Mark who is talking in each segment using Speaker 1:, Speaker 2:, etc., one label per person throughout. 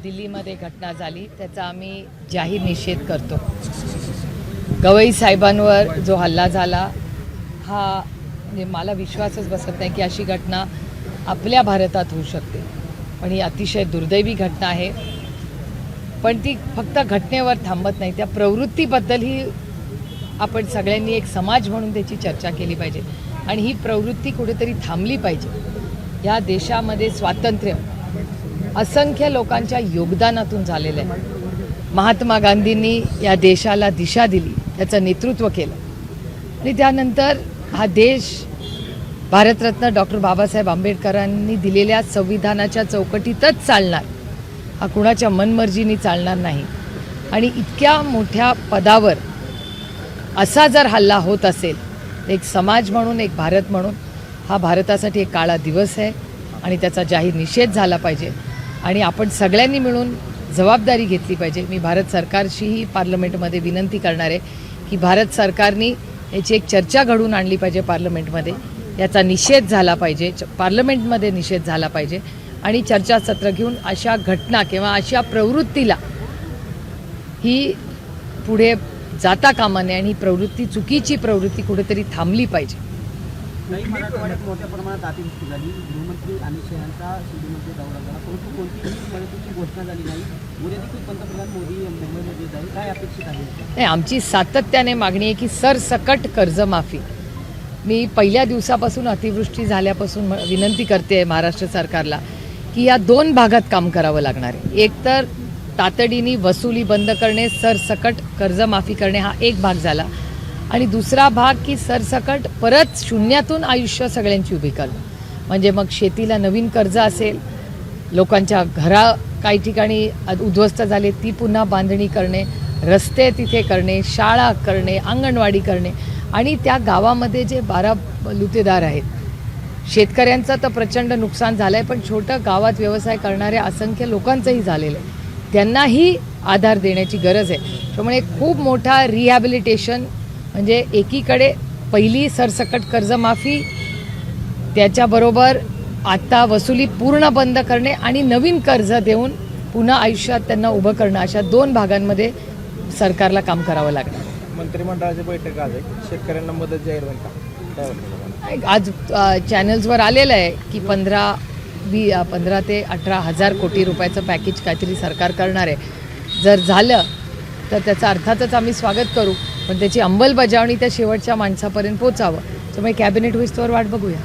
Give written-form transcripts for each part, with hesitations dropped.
Speaker 1: दिल्लीमध्ये घटना झाली त्याचा आम्ही जाहीर निषेध करतो। गवई साहेबांवर जो हल्ला झाला हा म्हणजे मला विश्वासच बसत नाही की अशी घटना आपल्या भारतात होऊ शकते, पण ही अतिशय दुर्दैवी घटना आहे। पण ती फक्त घटनेवर थांबत नाही, त्या प्रवृत्तीबद्दलही आपण सगळ्यांनी एक समाज म्हणून त्याची चर्चा केली पाहिजे आणि ही प्रवृत्ती कुठेतरी थांबली पाहिजे। या देशामध्ये स्वातंत्र्य असंख्य लोकांच्या योगदानातून झालेलं आहे। महात्मा गांधींनी या देशाला दिशा दिली, त्याचं नेतृत्व केलं आणि त्यानंतर हा देश भारतरत्न डॉक्टर बाबासाहेब आंबेडकरांनी दिलेल्या संविधानाच्या चौकटीतच चालणार, हा कुणाच्या मनमर्जीने चालणार नाही। आणि इतक्या मोठ्या पदावर असा जर हल्ला होत असेल तर एक समाज म्हणून, एक भारत म्हणून हा भारतासाठी एक काळा दिवस आहे आणि त्याचा जाहीर निषेध झाला पाहिजे आणि आपण सगळ्यांनी मिळून जबाबदारी घेतली पाहिजे। मी भारत सरकारशीही पार्लमेंटमध्ये विनंती करणार आहे की भारत सरकारने याची एक चर्चा घडवून आणली पाहिजे पार्लमेंटमध्ये, याचा निषेध झाला पाहिजे, पार्लमेंटमध्ये निषेध झाला पाहिजे आणि चर्चासत्र घेऊन अशा घटना किंवा अशा प्रवृत्तीला ही पुढे जाता कामा नये आणि ही प्रवृत्ती, चुकीची प्रवृत्ती कुठेतरी थांबली पाहिजे।
Speaker 2: नाही मराठवाड्यात मोठ्या प्रमाणात अतिवृष्टी झाली, गृहमंत्री अमित शहांचा शिर्डीमध्ये दौरा झाला, परंतु कोणतीही मदतीची घोषणा झाली नाही। उद्या देखील पंतप्रधान मोदी मुंबईमध्ये जाईल, काय अपेक्षित आहे?
Speaker 1: नाही, आमची सातत्याने मागणी आहे की सरसकट कर्जमाफी। मी पहिल्या दिवसापासून अतिवृष्टी झाल्यापासून विनंती करते महाराष्ट्र सरकारला की या दोन भागात काम करावं लागणार आहे। एक तर तातडीने वसुली बंद करणे, सरसकट कर्जमाफी करणे हा एक भाग झाला आणि दुसरा भाग की सरसकट परत शून्यातून आयुष्य सगळ्यांची उभी करणं, म्हणजे मग शेतीला नवीन कर्ज असेल, लोकांच्या घरा काही ठिकाणी उद्ध्वस्त झाले ती पुन्हा बांधणी करणे, रस्ते तिथे करणे, शाळा करणे, अंगणवाडी करणे आणि त्या गावामध्ये जे 12 लुतेदार आहेत, शेतकऱ्यांचं तर प्रचंड नुकसान झालं आहे, पण छोटं गावात व्यवसाय करणाऱ्या असंख्य लोकांचंही झालेलं आहे, त्यांनाही आधार देण्याची गरज आहे। त्यामुळे खूप मोठा रिहॅबिलिटेशन, म्हणजे एकीकडे पहिली सरसकट कर्जमाफी, त्याच्याबरोबर आता वसुली पूर्ण बंद करणे आणि नवीन कर्ज देऊन पुन्हा आयुष्यात त्यांना उभं करणं, अशा दोन भागांमध्ये सरकारला काम करावं लागणार।
Speaker 2: मंत्रिमंडळाची बैठक आज आहे, शेतकऱ्यांना मदत जाहीर होईल का?
Speaker 1: आज चॅनल्सवर आलेलं आहे की 15 ते 18 हजार कोटी रुपयाचं पॅकेज काहीतरी सरकार करणार आहे। जर झालं तर त्याचं अर्थातच आम्ही स्वागत करू, पण त्याची अंमलबजावणी त्या शेवटच्या माणसापर्यंत पोचावं, त्यामुळे कॅबिनेट होईस्तोवर वाट बघूया।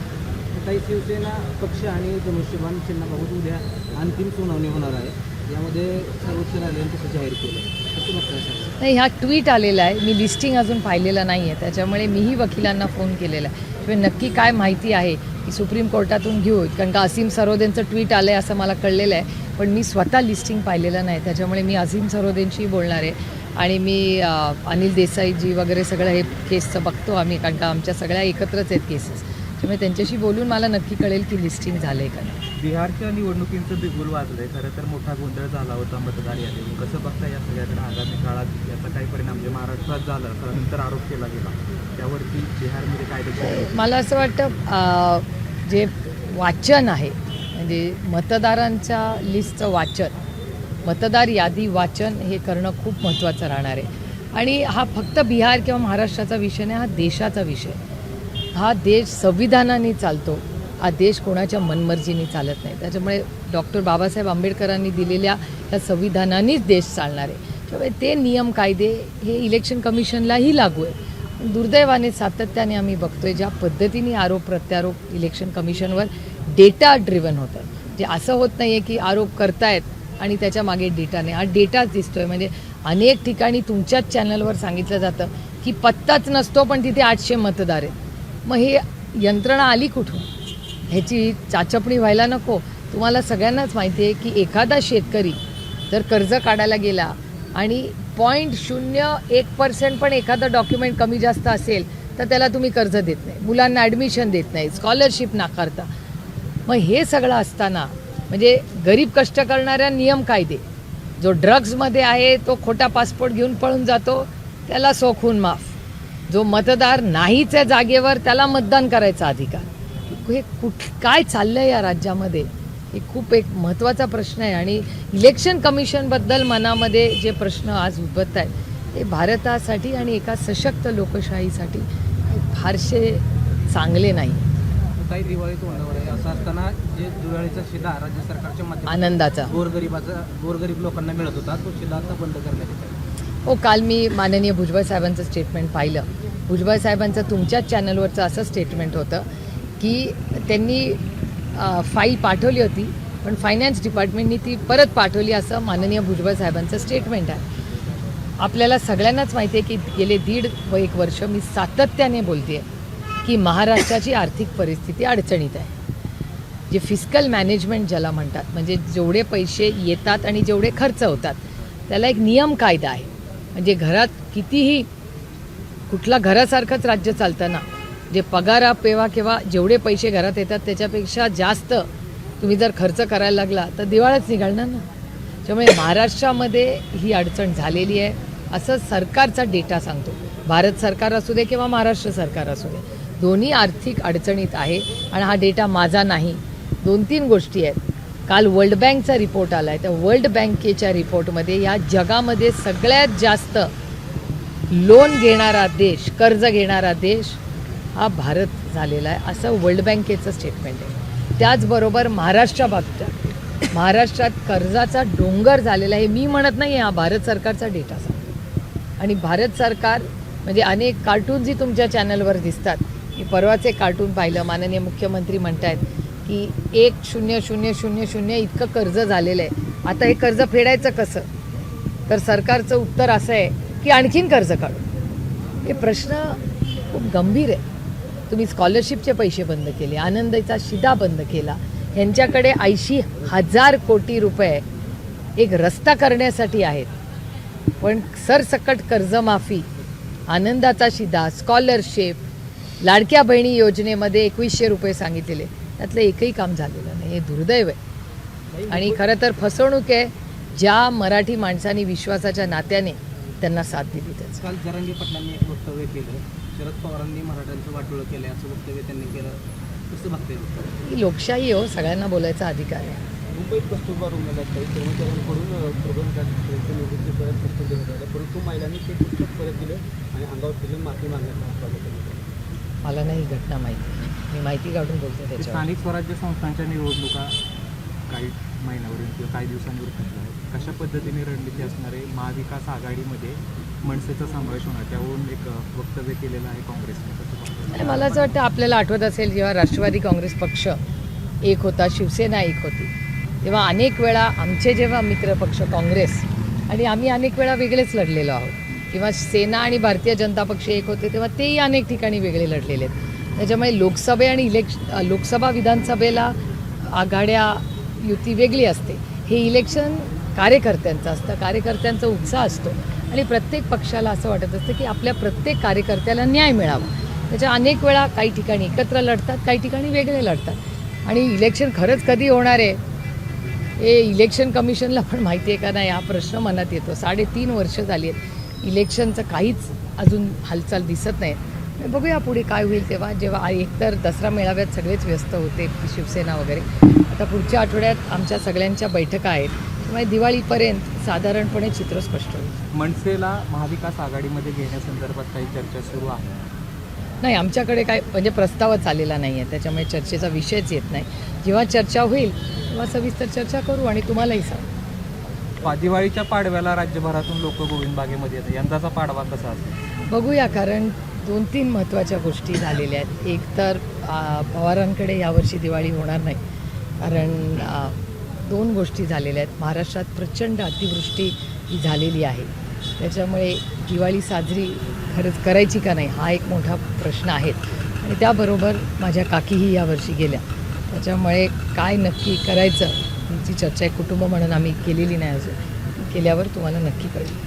Speaker 2: काही शिवसेना पक्ष आणि धनुष्यबाण चिन्हाबाबत उद्या अंतिम सुनावणी होणार आहे, यामध्ये सर्वोच्च न्यायालयाने तसं जाहीर केलं
Speaker 1: नाही। हा ट्विट आलेला आहे, मी लिस्टिंग अजून पाहिलेलं नाही आहे, त्याच्यामुळे मीही वकिलांना फोन केलेला आहे किंवा नक्की काय माहिती आहे की सुप्रीम कोर्टातून घेऊ, कारण का असीम सरोदेंचं ट्विट आलं आहे असं मला कळलेलं आहे, पण मी स्वतः लिस्टिंग पाहिलेलं नाही, त्याच्यामुळे मी असीम सरोदेंशी बोलणार आहे आणि मी अनिल देसाईजी वगैरे सगळं हे केसचं बघतो आम्ही, कारण का आमच्या सगळ्या एकत्रच आहेत केसेस, त्यामुळे त्यांच्याशी बोलून मला नक्की कळेल की लिस्टिंग झालं आहे का नाही।
Speaker 3: बिहारच्या निवडणुकींचं बिगुल वाजलं आहे, खरं तर मोठा गोंधळ झाला होता मतदार यादीवर, कसं बघता या सगळ्याकडे आगामी काळात याचा काही परिणाम जे महाराष्ट्रात झाला नंतर आरोप केला गेला त्यावरती बिहारमध्ये काय देखील?
Speaker 1: मला असं वाटतं जे वाचन आहे, म्हणजे मतदारांच्या लिस्टचं वाचन, मतदार यादी वाचन हे करणं खूप महत्त्वाचं राहणार आहे आणि हा फक्त बिहार किंवा महाराष्ट्राचा विषय नाही, हा देशाचा विषय। हा देश संविधानाने चालतो, हा देश कोणाच्या मनमर्जीने चालत नाही, त्याच्यामुळे डॉक्टर बाबासाहेब आंबेडकरांनी दिलेल्या त्या संविधानानेच देश चालणार आहे, त्यामुळे ते नियम कायदे हे इलेक्शन कमिशनलाही लागू आहे। दुर्दैवाने सातत्याने आम्ही बघतोय ज्या पद्धतीने आरोप प्रत्यारोप इलेक्शन कमिशनवर डेटा ड्रिव्हन होतं, जे असं होत नाही आहे की आरोप करतायत आणि त्याच्या मागे डेटा नाही, हा डेटाच दिसतोय। म्हणजे अनेक ठिकाणी तुमच्याच चॅनलवर सांगितलं जातं की पत्ताच नसतो पण तिथे 800 मतदार आहेत, मग हे यंत्रणा आली कुठून? ह्याची चाचपणी व्हायला नको। तुम्हाला सगळ्यांनाच माहिती आहे की एखादा शेतकरी जर कर्ज काढायला गेला आणि 0.01% पण एखादं डॉक्युमेंट कमी जास्त असेल तर त्याला तुम्ही कर्ज देत नाही, मुलांना ॲडमिशन देत नाही, स्कॉलरशिप नाकारता। मग हे सगळं असताना म्हणजे गरीब कष्ट करणाऱ्या नियम कायदे, जो ड्रग्जमध्ये आहे तो खोटा पासपोर्ट घेऊन पळून जातो त्याला सोखून माफ, जो मतदार नाहीच आहे जागेवर त्याला मतदान करायचा अधिकार, हे काय चाललंय या राज्यामध्ये? हे खूप एक महत्त्वाचा प्रश्न आहे आणि इलेक्शन कमिशनबद्दल मनामध्ये जे प्रश्न आज उद्भवत आहेत ते भारतासाठी आणि एका सशक्त लोकशाहीसाठी फारसे चांगले नाही.
Speaker 2: काही दिवाळी तोंडावर आहे असं असताना जे दिवाळीचा शिधा राज्य सरकारच्या माध्यमातून
Speaker 1: आनंदाचा
Speaker 2: गोरगरीब लोकांना मिळत होता तो शिधा आता बंद करण्यात येत आहे.
Speaker 1: हो, काल मी माननीय भुजबळ साहेबांचं स्टेटमेंट पाहिलं. भुजबळ साहेबांचं तुमच्याच चॅनलवरचं असं स्टेटमेंट होतं की त्यांनी फाईल पाठवली होती पण फायनान्स डिपार्टमेंटनी ती परत पाठवली असं माननीय भुजबळ साहेबांचं स्टेटमेंट आहे. आपल्याला सगळ्यांनाच माहिती आहे की गेले 1.5 वर्ष मी सातत्याने बोलते आहे की महाराष्ट्राची आर्थिक परिस्थिती अडचणीत आहे. जे फिस्कल मॅनेजमेंट ज्याला म्हणतात, म्हणजे जेवढे पैसे येतात आणि जेवढे खर्च होतात त्याला एक नियम कायदा आहे. म्हणजे घरात कितीही कुठला घरासारखंच राज्य चालतं ना, जे पगारा पेवा किंवा जेवढे पैसे घरात येतात त्याच्यापेक्षा जास्त तुम्ही जर खर्च करायला लागला तर दिवाळच निघालणार ना. त्यामुळे महाराष्ट्रामध्ये ही अडचण झालेली आहे असं सरकारचा डेटा सांगतो. भारत सरकार असू दे किंवा महाराष्ट्र सरकार असू दे, दोन्ही आर्थिक अडचणीत आहे. आणि हा डेटा माझा नाही, 2-3 गोष्टी आहेत. काल वर्ल्ड बँकचा रिपोर्ट आला आहे. त्या वर्ल्ड बँकेच्या रिपोर्टमध्ये या जगामध्ये सगळ्यात जास्त लोन घेणारा देश, कर्ज घेणारा देश हा भारत झालेला आहे असं वर्ल्ड बँकेचं स्टेटमेंट आहे. त्याचबरोबर महाराष्ट्रात कर्जाचा डोंगर झालेला आहे. मी म्हणत नाही, हा भारत सरकारचा डेटा सांगतो. आणि भारत सरकार म्हणजे अनेक कार्टून्सही तुमच्या चॅनलवर दिसतात. मी परवाचे कार्टून पाहिलं, माननीय मुख्यमंत्री म्हणत आहेत की 1,0,0,0,0 इतकं कर्ज झालेलं आहे. आता हे कर्ज फेडायचं कसं? तर सरकारचं उत्तर असं आहे की आणखीन कर्ज काढू. हे प्रश्न खूप गंभीर आहे. तुम्ही स्कॉलरशिपचे पैसे बंद केले, आनंदीचा शिधा बंद केला, यांच्याकडे 80,000 कोटी रुपये एक रस्ता करण्यासाठी आहेत. पण सरसकट कर्जमाफी, आनंदाचा शिधा, स्कॉलरशिप, लाडक्या बहिणी योजनेमध्ये 2,100 रुपये सांगितलेले, त्यातलं एकही काम झालेलं नाही. हे दुर्दैव आहे आणि खरं तर फसवणूक आहे ज्या मराठी माणसांनी विश्वासाच्या नात्याने त्यांना साथ दिली. त्याचं
Speaker 2: काल जरांगे पाटलांनी एक वक्तव्य केलं, शरद पवारांनी मराठ्यांचं वाटोळं केलं असं वक्तव्य त्यांनी केलं. कसं बघते?
Speaker 1: ही लोकशाही हो, सगळ्यांना बोलायचा अधिकार आहे.
Speaker 2: मुंबईत कस्तुरबा रुग्णालयात काही कर्मचाऱ्यांकडून निवृत्ती परत पुस्तक देण्यात आलं, परंतु महिलांनी ते पुस्तक परत दिलं आणि अंगावर फिरून माफी मागण्याचा
Speaker 1: मला नाही ही घटना माहिती, मी माहिती काढून बोलते त्याच्यावर.
Speaker 3: स्थानिक स्वराज्य संस्थांच्या निवडणुका काही महिन्यावरून किंवा काही दिवसांवर ठरल्या आहेत. कशा पद्धतीने रणनीती असणार आहे? महाविकास आघाडीमध्ये मनसेचा समावेश होणार, त्यावरून एक वक्तव्य केलेलं आहे काँग्रेसने.
Speaker 1: मला असं वाटतं आपल्याला आठवत असेल जेव्हा राष्ट्रवादी काँग्रेस पक्ष एक होता, शिवसेना एक होती, तेव्हा अनेक वेळा आमचे जेव्हा मित्रपक्ष काँग्रेस आणि आम्ही अनेक वेळा वेगळेच लढलेलो आहोत. किंवा सेना आणि भारतीय जनता पक्ष एक होते तेव्हा तेही अनेक ठिकाणी वेगळे लढलेले आहेत. त्याच्यामुळे लोकसभे आणि लोकसभा विधानसभेला आघाड्या युती वेगळी असते. हे इलेक्शन कार्यकर्त्यांचं असतं, कार्यकर्त्यांचा उत्साह असतो आणि प्रत्येक पक्षाला असं वाटत असतं की आपल्या प्रत्येक कार्यकर्त्याला न्याय मिळावा. त्याच्या अनेक वेळा काही ठिकाणी एकत्र लढतात, काही ठिकाणी वेगळे लढतात. आणि इलेक्शन खरंच कधी होणार आहे हे इलेक्शन कमिशनला पण माहिती आहे का नाही हा प्रश्न मनात येतो. 3.5 वर्ष झाली आहेत, इलेक्शनचं काहीच अजून हालचाल दिसत नाही. बघूया पुढे काय होईल तेव्हा, जेव्हा एकतर दसरा मेळाव्यात सगळेच व्यस्त होते, शिवसेना वगैरे. आता पुढच्या आठवड्यात आमच्या सगळ्यांच्या बैठका आहेत, त्यामुळे दिवाळीपर्यंत साधारणपणे चित्र स्पष्ट होईल.
Speaker 3: मनसेला महाविकास आघाडीमध्ये घेण्यासंदर्भात काही चर्चा सुरू आहे?
Speaker 1: नाही, आमच्याकडे काय म्हणजे प्रस्तावच आलेला नाही आहे, त्याच्यामुळे चर्चेचा विषयच येत नाही. जेव्हा चर्चा होईल तेव्हा सविस्तर चर्चा करू आणि तुम्हालाही सांगू.
Speaker 3: दिवाळीच्या पाडव्याला राज्यभरातून लोक गोविंद बागेमध्ये येतात, यंदाचा पाडवा कसा असेल
Speaker 1: बघूया. कारण 2-3 महत्त्वाच्या गोष्टी झालेल्या आहेत. एक तर पवारांकडे यावर्षी दिवाळी होणार नाही, कारण 2 गोष्टी झालेल्या आहेत. महाराष्ट्रात प्रचंड अतिवृष्टी ही झालेली आहे, त्याच्यामुळे दिवाळी साजरी खरंच करायची का नाही हा एक मोठा प्रश्न आहे. आणि त्याबरोबर माझ्या काकीही यावर्षी गेल्या, त्याच्यामुळे काय नक्की करायचं याची चर्चा कुटुंब म्हणून आम्ही केलेली नाही अजून. केल्यावर तुम्हाला नक्की कळेल.